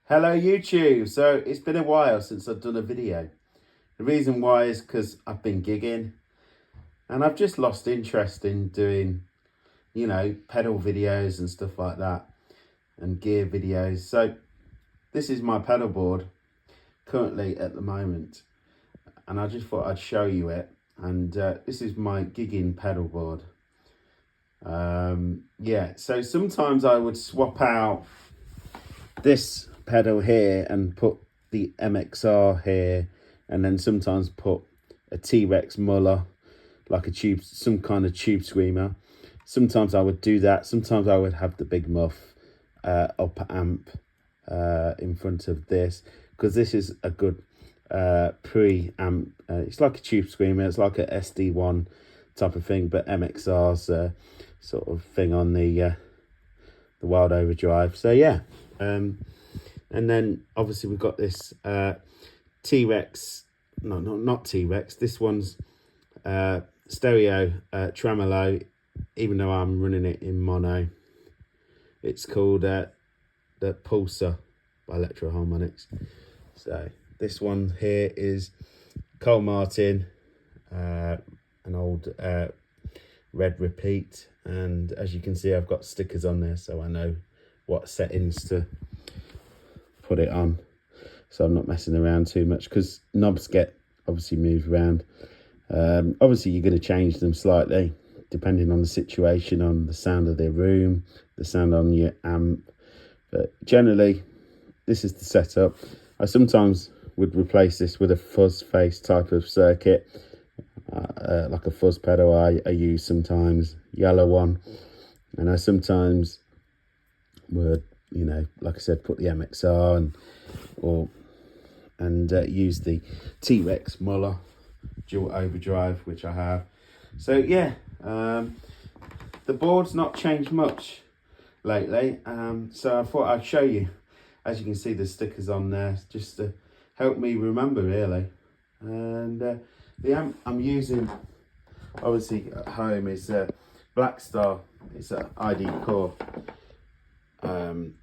Hello YouTube. So it's been a while since I've done a video. The reason why is because I've been gigging and I've just lost interest in doing, pedal videos and stuff like that and gear videos. So this is my pedal board currently at the moment, and I just thought I'd show you it. And this is my gigging pedal board. So sometimes I would swap out this pedal here and put the MXR here, and then sometimes put a T-Rex Muller, like a tube, some kind of tube screamer. Sometimes I would do that. Sometimes I would have the big muff upper amp in front of this, because this is a good pre-amp. It's like a tube screamer. It's like a SD1 type of thing, but MXR's sort of thing on the Wild Overdrive. So yeah. And then obviously we've got this T-Rex, not T-Rex, this one's stereo tremolo, even though I'm running it in mono. It's called the Pulsar by Electro Harmonics. So this one here is Cole Martin, an old red repeat, and as you can see I've got stickers on there so I know what settings to put it on, so I'm not messing around too much, because knobs get obviously moved around. Obviously you're going to change them slightly depending on the situation, on the sound of the room, the sound on your amp, but generally this is the setup. I sometimes would replace this with a fuzz face type of circuit, like a fuzz pedal I use sometimes, yellow one, and I sometimes would, like I said, put the MXR and use the T-Rex Muller dual overdrive, which I have. So yeah, the board's not changed much lately, so I thought I'd show you. As you can see, the stickers on there just to help me remember, really. And the amp I'm using obviously at home is Black Star. It's an ID Core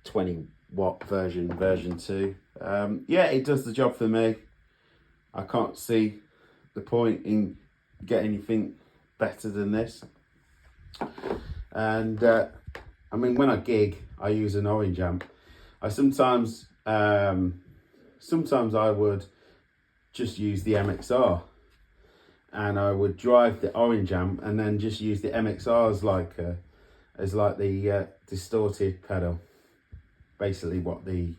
20 watt version 2. Yeah, it does the job for me. I can't see the point in getting anything better than this. And I mean, when I gig I use an orange amp. I sometimes I would just use the MXR, and I would drive the orange amp and then just use the MXR as like the distorted pedal, basically what the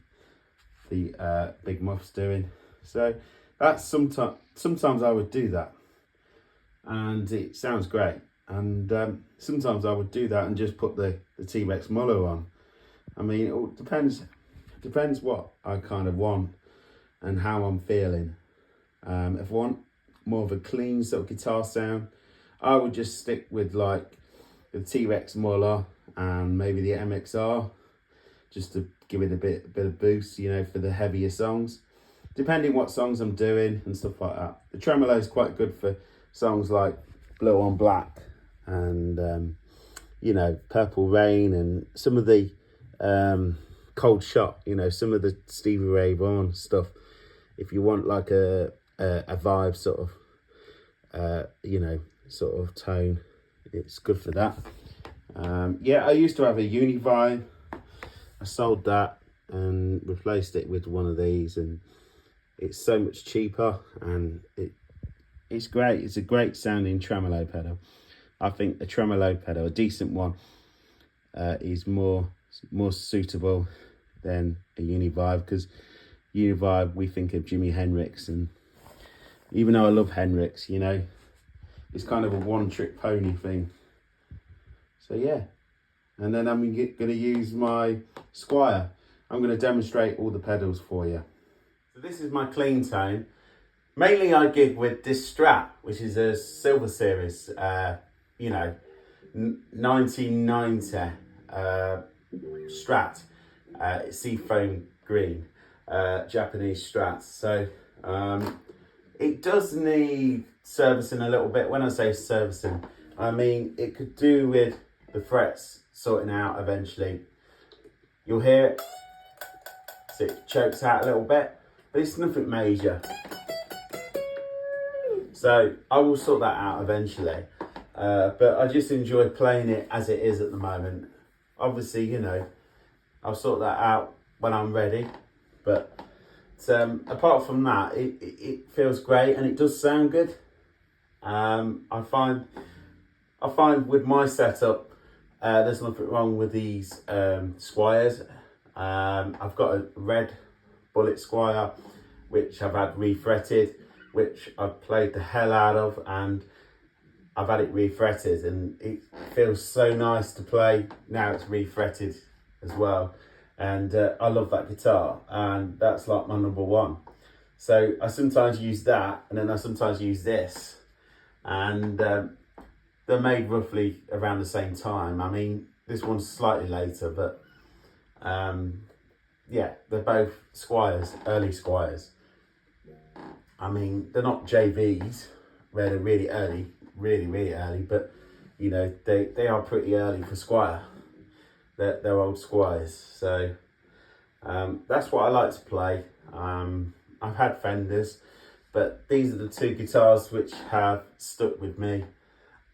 big muff's doing. So that's sometimes I would do that and it sounds great, and sometimes I would do that and just put the T-Rex Muller on. I mean, it all depends what I kind of want and how I'm feeling. If I want more of a clean sort of guitar sound, I would just stick with like the T-Rex Muller and maybe the MXR, just to give it a bit of boost, for the heavier songs, depending what songs I'm doing and stuff like that. The tremolo is quite good for songs like Blue on Black and Purple Rain, and some of the Cold Shot, some of the Stevie Ray Vaughan stuff. If you want like a vibe sort of tone, it's good for that. Yeah, I used to have a Univibe. I sold that and replaced it with one of these, and it's so much cheaper, and it's great. It's a great sounding tremolo pedal. I think a tremolo pedal, a decent one, is more suitable than a Univibe, because Univibe, we think of Jimi Hendrix, and even though I love Hendrix, it's kind of a one-trick pony thing. So yeah, and then I'm going to use my Squier. I'm going to demonstrate all the pedals for you. So this is my clean tone. Mainly I gig with this Strat, which is a Silver Series, 1990 Strat, seafoam green, Japanese Strat. So it does need servicing a little bit. When I say servicing, I mean it could do with the frets sorting out eventually. You'll hear it plastic chokes out a little bit, but it's nothing major. So I will sort that out eventually. But I just enjoy playing it as it is at the moment. Obviously, you know, I'll sort that out when I'm ready. But apart from that, it feels great and it does sound good. I find with my setup, there's nothing wrong with these Squires. I've got a red Bullet Squire, which I've had refretted, which I've played the hell out of, and I've had it refretted, and it feels so nice to play now it's refretted as well. And I love that guitar, and that's like my number one. So I sometimes use that, and then I sometimes use this, and they're made roughly around the same time. I mean, this one's slightly later, but yeah, they're both Squires, early Squires. I mean, they're not JVs where they're really early, really early, but you know, they are pretty early for Squire. They're old Squires. So that's what I like to play. I've had Fenders, but these are the two guitars which have stuck with me,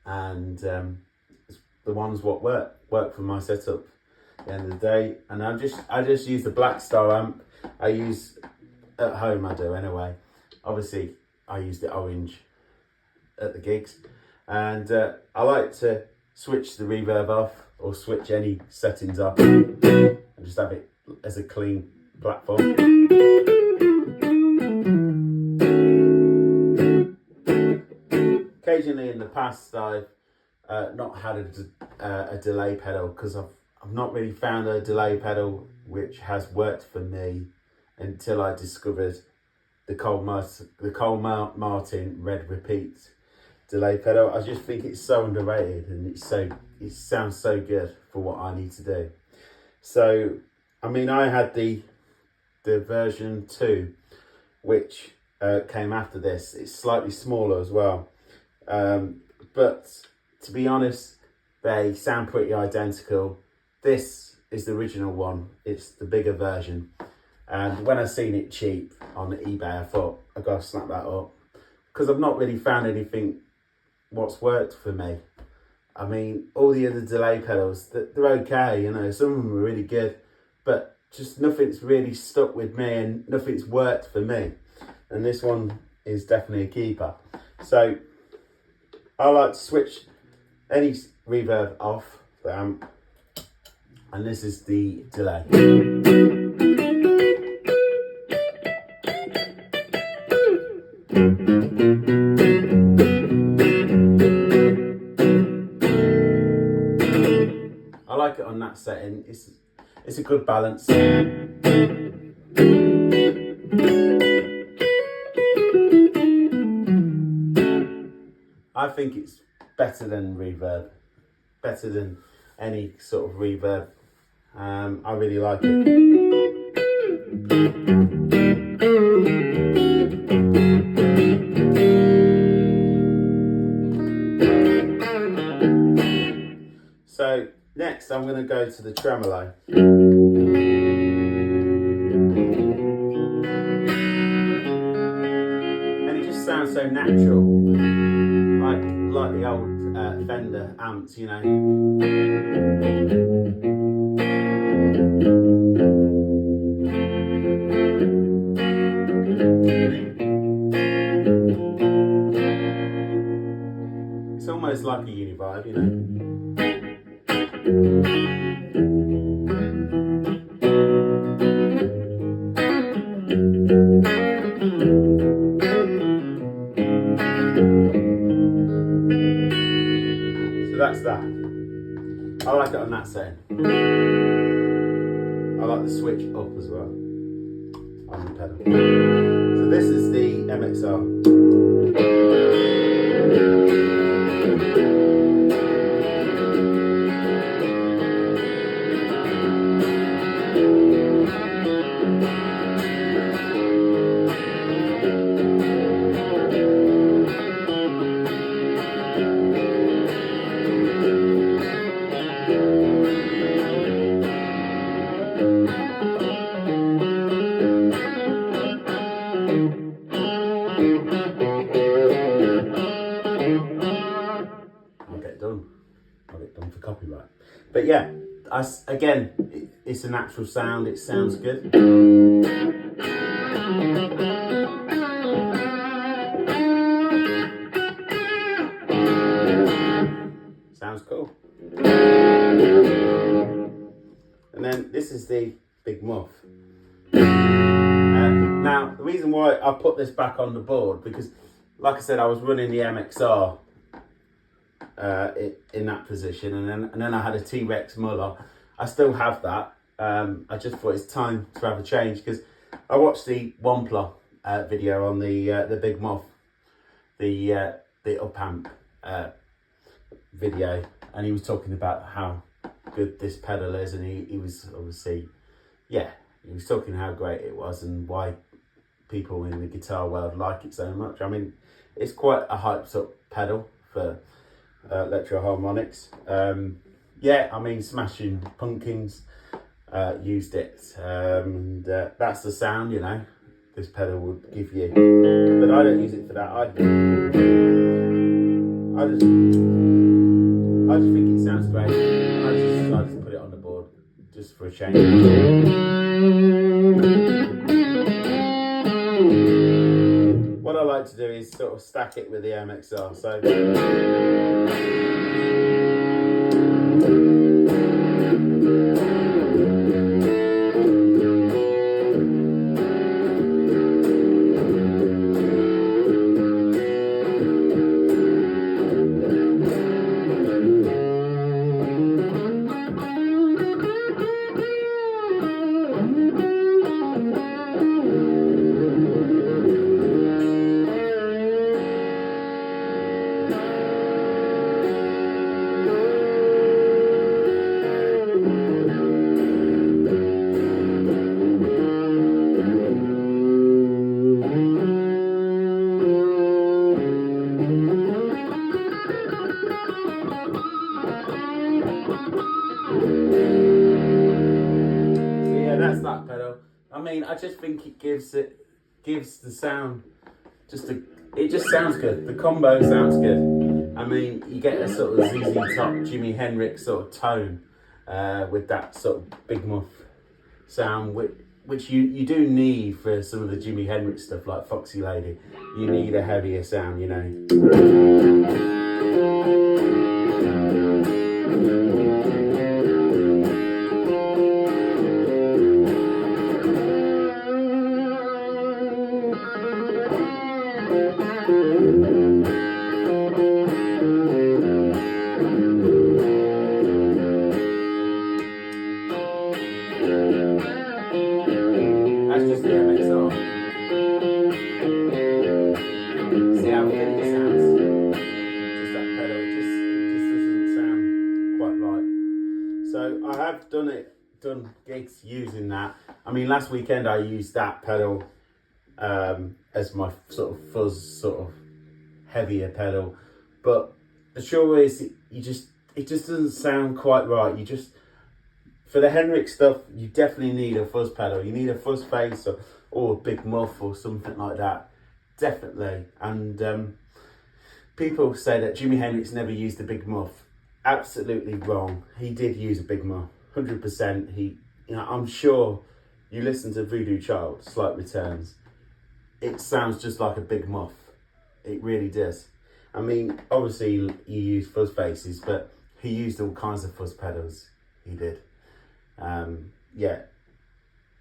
and the ones what work for my setup at the end of the day. And I just use the Black Star amp. I use at home, I do anyway. Obviously I use the orange at the gigs, and I like to switch the reverb off or switch any settings off and just have it as a clean platform. Occasionally in the past I've not had a delay pedal, because I've not really found a delay pedal which has worked for me until I discovered the Cole Martin Red Repeat delay pedal. I just think it's so underrated, and it sounds so good for what I need to do. So I mean, I had the version 2, which came after this. It's slightly smaller as well, but to be honest, they sound pretty identical. This is the original one. It's the bigger version. And when I seen it cheap on eBay, I thought I gotta snap that up, because I've not really found anything what's worked for me. I mean, all the other delay pedals, they're okay, you know, some of them are really good, but just nothing's really stuck with me and nothing's worked for me. And this one is definitely a keeper. So I like to switch any reverb off the amp, and this is the delay. I like it on that setting. It's a good balance. I think it's better than reverb, better than any sort of reverb. I really like it. So next I'm going to go to the tremolo. And it just sounds so natural, like the old Fender amps, you know. It's almost like a Univibe, you know. So that's that. I like it on that setting. I like the switch up as well on the pedal. So this is the MXR. again, it's a natural sound. It sounds good. Sounds cool. And then this is the big muff. Now, the reason why I put this back on the board, because like I said, I was running the MXR in that position, and then I had a T-Rex Muller. I still have that. I just thought it's time to have a change, because I watched the Wampler video on the big muff, the up amp video, and he was talking about how good this pedal is, and he was obviously, yeah, he was talking how great it was and why people in the guitar world like it so much. I mean, it's quite a hyped up pedal for electro harmonics. Yeah, I mean, Smashing Pumpkins used it, and that's the sound, you know, this pedal would give you. But I don't use it for that. I just think it sounds great. I just decided to put it on the board just for a change. What I like to do is sort of stack it with the MXR. So that's that pedal. I mean, I just think it gives the sound it just sounds good. The combo sounds good. I mean, you get a sort of ZZ Top, Jimi Hendrix sort of tone with that sort of big muff sound, which you do need for some of the Jimi Hendrix stuff like Foxy Lady. You need a heavier sound, you know. That's just the MXR. See how good it sounds? Just that pedal, it just doesn't sound quite right. So I have done gigs using that. I mean, last weekend I used that pedal as my sort of fuzz, sort of heavier pedal. But the trouble is, it just doesn't sound quite right. For the Hendrix stuff, you definitely need a fuzz pedal. You need a fuzz face or a big muff or something like that. Definitely. And people say that Jimi Hendrix never used a big muff. Absolutely wrong. He did use a big muff, 100%. I'm sure you listen to Voodoo Child, Slight Returns. It sounds just like a big muff. It really does. I mean, obviously you use fuzz faces, but he used all kinds of fuzz pedals. He did. Yeah,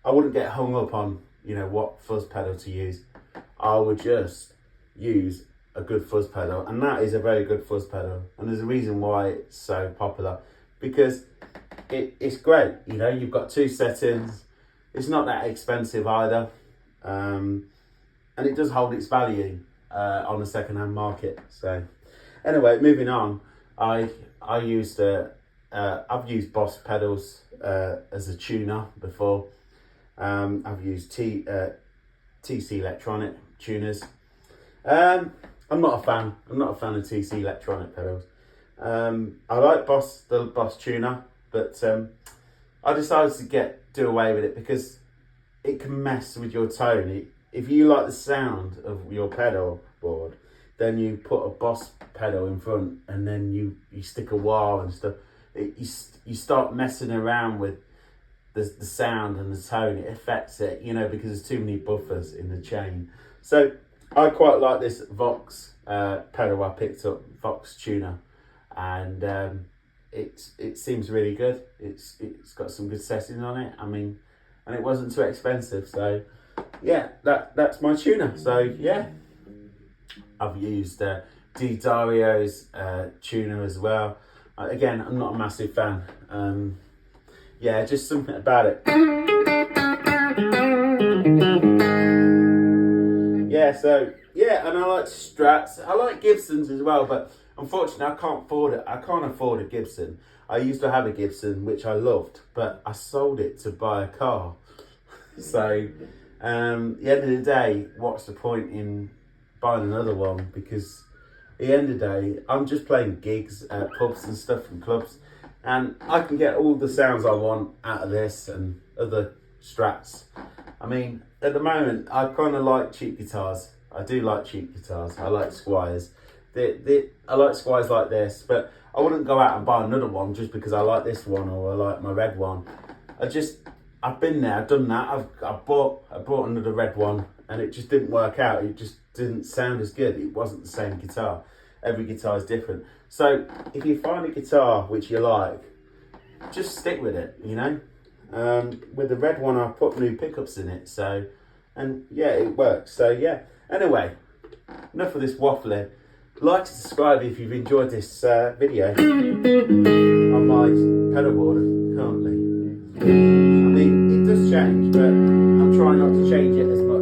I wouldn't get hung up on, you know, what fuzz pedal to use. I would just use a good fuzz pedal, and that is a very good fuzz pedal. And there's a reason why it's so popular, because it's great. You know, you've got two settings. It's not that expensive either, and it does hold its value on the second-hand market. So, anyway, moving on. I've used Boss pedals as a tuner before. I've used TC Electronic tuners. I'm not a fan of TC Electronic pedals. I like the Boss tuner, but I decided to do away with it because it can mess with your tone. If you like the sound of your pedal board, then you put a Boss pedal in front, and then you stick a wah and stuff. you start messing around with the sound and the tone. It affects it, you know, because there's too many buffers in the chain. So I quite like this Vox pedal I picked up, Vox tuner, and it seems really good. It's got some good settings on it. I mean, and it wasn't too expensive. So yeah, that's my tuner. So yeah, I've used D Dario's tuner as well. Again, I'm not a massive fan. Yeah, just something about it. Yeah, so yeah, and I like Strats. I like Gibsons as well, but unfortunately, I can't afford it. I can't afford a Gibson. I used to have a Gibson, which I loved, but I sold it to buy a car. So, at the end of the day, what's the point in buying another one? Because at the end of the day, I'm just playing gigs at pubs and stuff and clubs, and I can get all the sounds I want out of this and other Strats. I mean, at the moment, I kind of like cheap guitars. I do like cheap guitars. I like Squiers. I like Squiers like this, but I wouldn't go out and buy another one just because I like this one or I like my red one. I've been there, I've done that. I bought another red one and it just didn't work out. It just didn't sound as good. It wasn't the same guitar. Every guitar is different. So if you find a guitar which you like, just stick with it, you know. With the red one, I put new pickups in it, so, and yeah, it works. So yeah, anyway, enough of this waffling. Like and subscribe if you've enjoyed this video on my pedalboard currently. I mean, it does change, but I'm trying not to change it as much.